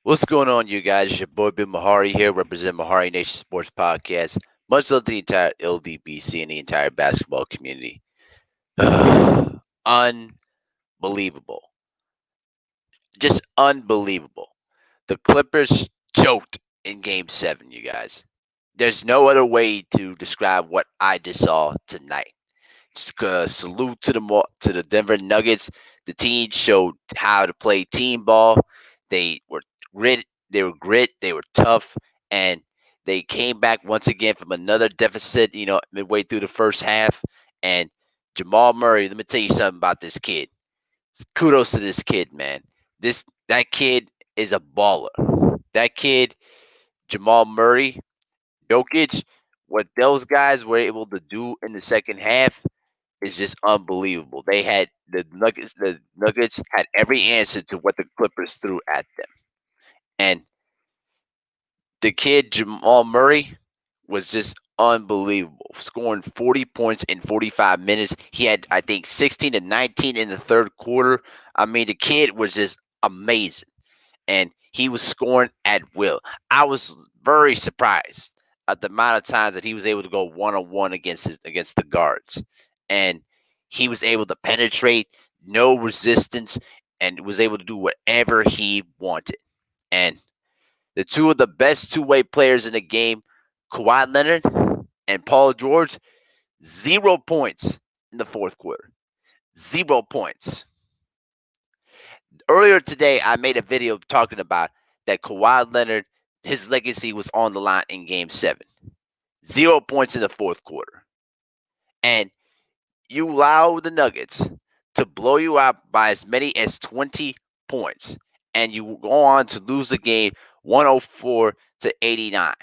What's going on, you guys? It's your boy Bill Mahari here, representing Mahari Nation Sports Podcast. Much love to the entire LDBC and the entire basketball community. Unbelievable. Just unbelievable. The Clippers choked in game 7, you guys. There's no other way to describe what I just saw tonight. Salute to the Denver Nuggets. The team showed how to play team ball. They were grit. They were grit. They were tough, and they came back once again from another deficit. Midway through the first half, and Jamal Murray. Let me tell you something about this kid. Kudos to this kid, man. That kid is a baller. That kid, Jamal Murray, Jokic, what those guys were able to do in the second half is just unbelievable. They had the Nuggets had every answer to what the Clippers threw at them. And the kid Jamal Murray was just unbelievable, scoring 40 points in 45 minutes. He had, I think, 16 to 19 in the third quarter. I mean, the kid was just amazing, and he was scoring at will. I was very surprised at the amount of times that he was able to go one on one against the guards, and he was able to penetrate, no resistance, and was able to do whatever he wanted. And the two of the best two-way players in the game, Kawhi Leonard and Paul George, 0 points in the fourth quarter. 0 points. Earlier today, I made a video talking about that Kawhi Leonard, his legacy was on the line in game 7. 0 points in the fourth quarter. And you allow the Nuggets to blow you out by as many as 20 points. And you go on to lose the game 104 to 89,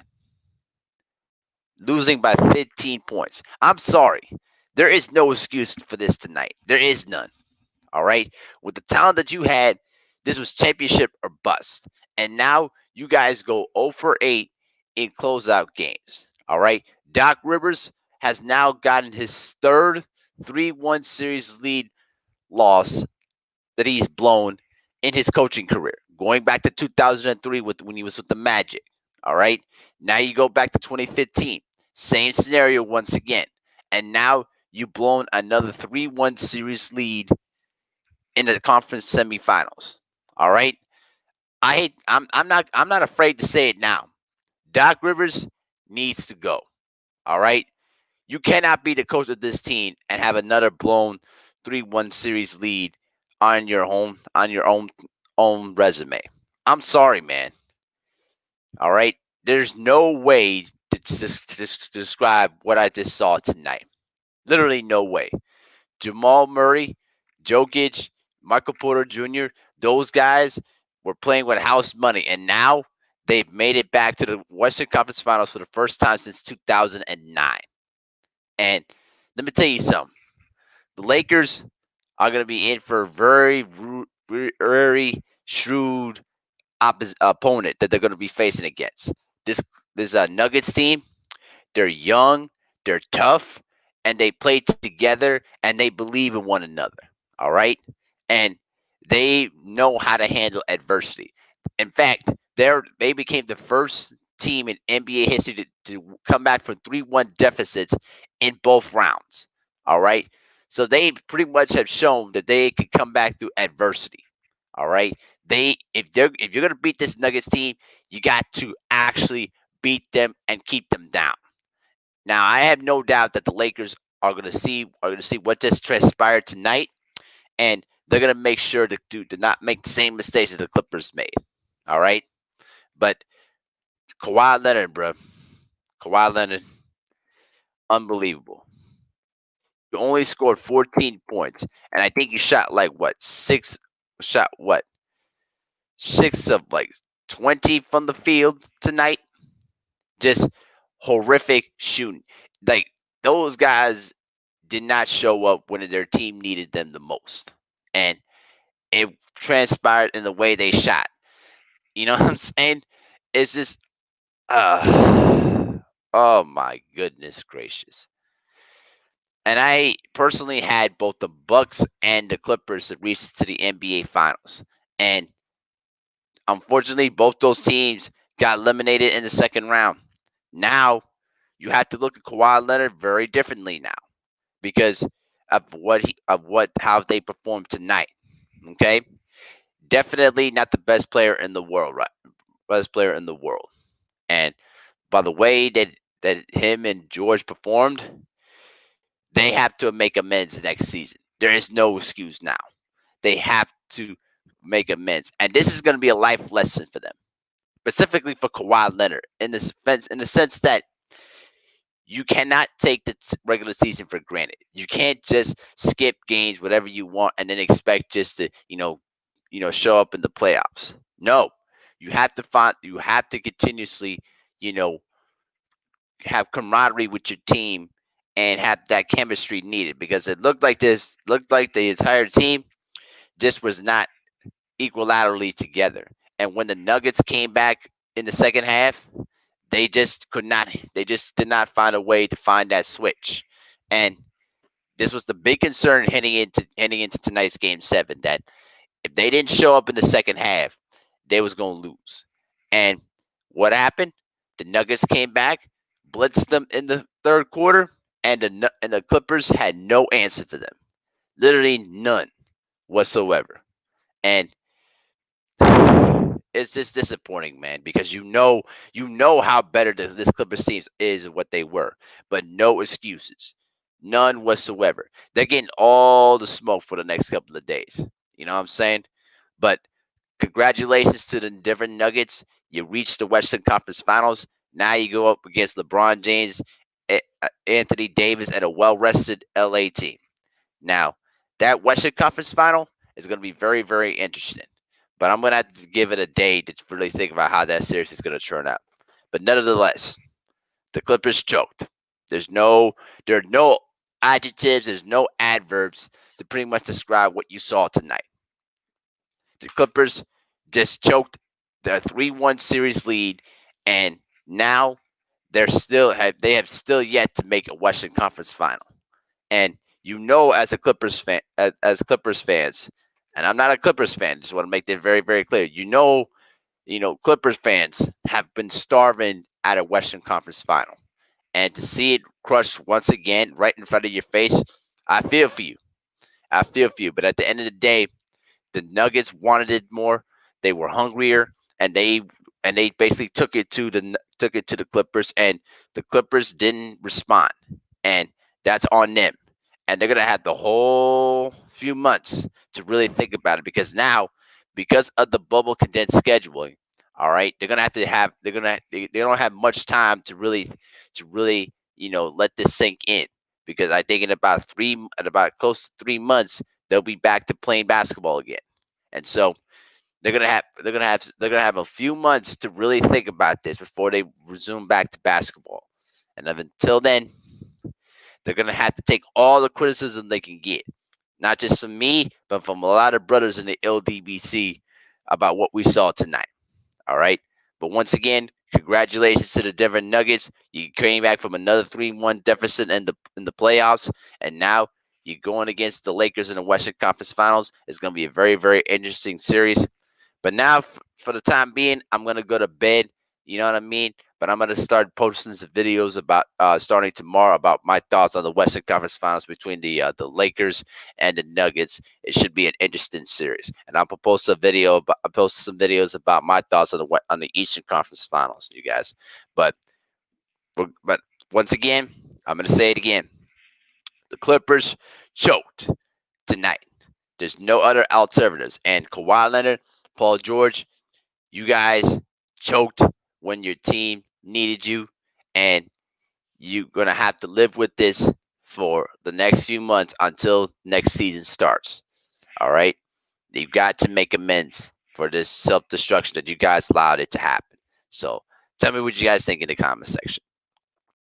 losing by 15 points. I'm sorry. There is no excuse for this tonight. There is none. All right. With the talent that you had, this was championship or bust. And now you guys go 0 for 8 in closeout games. All right. Doc Rivers has now gotten his third 3-1 series lead loss that he's blown in his coaching career, going back to 2003 when he was with the Magic. All right. Now you go back to 2015. Same scenario once again. And now you've blown another 3-1 series lead in the conference semifinals. All right. I'm not afraid to say it now. Doc Rivers needs to go. All right. You cannot be the coach of this team and have another blown 3-1 series lead on your own resume. I'm sorry, man. All right. There's no way to describe what I just saw tonight. Literally no way. Jamal Murray, Jokic, Michael Porter Jr., those guys were playing with house money, and now they've made it back to the Western Conference Finals for the first time since 2009. And let me tell you something. The Lakers are going to be in for a very shrewd opponent that they're going to be facing against. This this Nuggets team, they're young, they're tough, and they play together and they believe in one another. All right, and they know how to handle adversity. In fact, they became the first team in NBA history to come back from 3-1 deficits in both rounds. All right, so they pretty much have shown that they can come back through adversity. All right, if you're gonna beat this Nuggets team, you got to actually beat them and keep them down. Now, I have no doubt that the Lakers are going to see what just transpired tonight, and they're going to make sure to not make the same mistakes that the Clippers made. All right, but Kawhi Leonard, bro, Kawhi Leonard, unbelievable. You only scored 14 points, and I think you shot like what shot what 6 of like 20 from the field tonight. Just horrific shooting. Like those guys did not show up when their team needed them the most. And it transpired in the way they shot. You know what I'm saying? It's just oh my goodness gracious. And I personally had both the Bucks and the Clippers to reach to the NBA finals. And unfortunately, both those teams got eliminated in the second round. Now you have to look at Kawhi Leonard very differently now because of how they performed tonight. Okay, definitely not the best player in the world, right? Best player in the world, and by the way that him and George performed, they have to make amends next season. There is no excuse now. They have to make amends, and this is going to be a life lesson for them, specifically for Kawhi Leonard, in the sense that you cannot take the regular season for granted. You can't just skip games, whatever you want, and then expect just to show up in the playoffs. No, you have to continuously you know have camaraderie with your team and have that chemistry needed because it looked like the entire team just was not equilaterally together. And when the Nuggets came back in the second half, they just could not. They just did not find a way to find that switch. And this was the big concern heading into tonight's game 7. That if they didn't show up in the second half, they was gonna lose. And what happened? The Nuggets came back, blitzed them in the third quarter, and the Clippers had no answer for them. Literally none whatsoever. And it's just disappointing, man, because you know how better this Clippers team is and what they were, but no excuses, none whatsoever. They're getting all the smoke for the next couple of days. You know what I'm saying? But congratulations to the Denver Nuggets. You reached the Western Conference Finals. Now you go up against LeBron James, Anthony Davis, and a well-rested LA team. Now, that Western Conference Final is going to be very, very interesting. But I'm going to have to give it a day to really think about how that series is going to turn out. But nonetheless, the Clippers choked. There's no, there are no adjectives, there's no adverbs to pretty much describe what you saw tonight. The Clippers just choked their 3-1 series lead, and now they have still yet to make a Western Conference Final. And as a Clippers fan, as Clippers fans, and I'm not a Clippers fan, just want to make that very, very clear. Clippers fans have been starving at a Western Conference Final, and to see it crushed once again right in front of your face, I feel for you. I feel for you. But at the end of the day, the Nuggets wanted it more. They were hungrier, and they basically took it to the Clippers, and the Clippers didn't respond, and that's on them. And they're gonna have the whole few months to really think about it because now, because of the bubble condensed scheduling, all right, they don't have much time to really let this sink in because I think in about close to 3 months they'll be back to playing basketball again. And so they're gonna have a few months to really think about this before they resume back to basketball. And until then, they're gonna have to take all the criticism they can get, not just from me, but from a lot of brothers in the LDBC about what we saw tonight. All right. But once again, congratulations to the Denver Nuggets. You came back from another 3-1 deficit in the playoffs, and now you're going against the Lakers in the Western Conference Finals. It's going to be a very, very interesting series. But now, for the time being, I'm gonna go to bed. You know what I mean? But I'm gonna start posting some videos about starting tomorrow about my thoughts on the Western Conference Finals between the Lakers and the Nuggets. It should be an interesting series, and I'll post some videos about my thoughts on the Eastern Conference Finals, you guys. But but once again, I'm gonna say it again: the Clippers choked tonight. There's no other alternatives, and Kawhi Leonard, Paul George, you guys choked when your team needed you, and you're going to have to live with this for the next few months until next season starts. All right? You've got to make amends for this self destruction that you guys allowed it to happen. So tell me what you guys think in the comment section.